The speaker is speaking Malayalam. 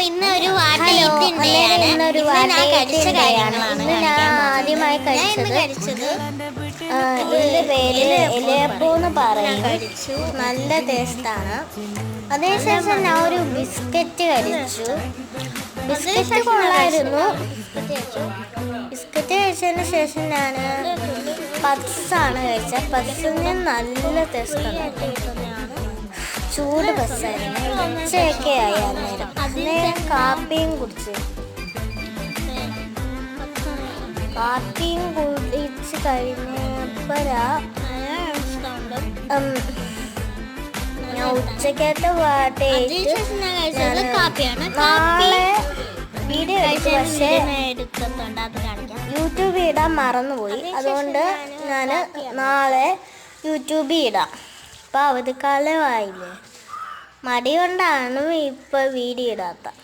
ഇന്നൊരു ഇന്നൊരു ഇന്ന് ഞാൻ ആദ്യമായി കഴിച്ചത് ഇതിന്റെ പേര് ഇലയപ്പൂ എന്ന് പറയും. നല്ല ടേസ്റ്റാണ്. അതിനുശേഷം ഞാൻ ഒരു ബിസ്ക്കറ്റ് കഴിച്ചു. ബിസ്ക്കറ്റ് കൊള്ളായിരുന്നു. ബിസ്ക്കറ്റ് കഴിച്ചതിന് ശേഷം ഞാൻ പപ്സാണ് കഴിച്ചത്. പപ്സിന് നല്ല ടേസ്റ്റാണ്. ചൂട് ബസ്സായിരുന്നു. ഉച്ചയൊക്കെ ആയി അന്നേരം കാപ്പിയും കുടിച്ച് കഴിഞ്ഞപ്പോഴാ ഞാൻ ഉച്ചക്കത്തെ നാളെ വീഡിയോ എടുത്തു. പക്ഷേ യൂട്യൂബിൽ ഇടാൻ മറന്നുപോയി. അതുകൊണ്ട് ഞാൻ നാളെ യൂട്യൂബിൽ ഇടാം. ഇപ്പം അവധിക്കാലമായില്ലേ, മടി കൊണ്ടാണ് ഇപ്പം വീഡിയോ ഇടാത്ത.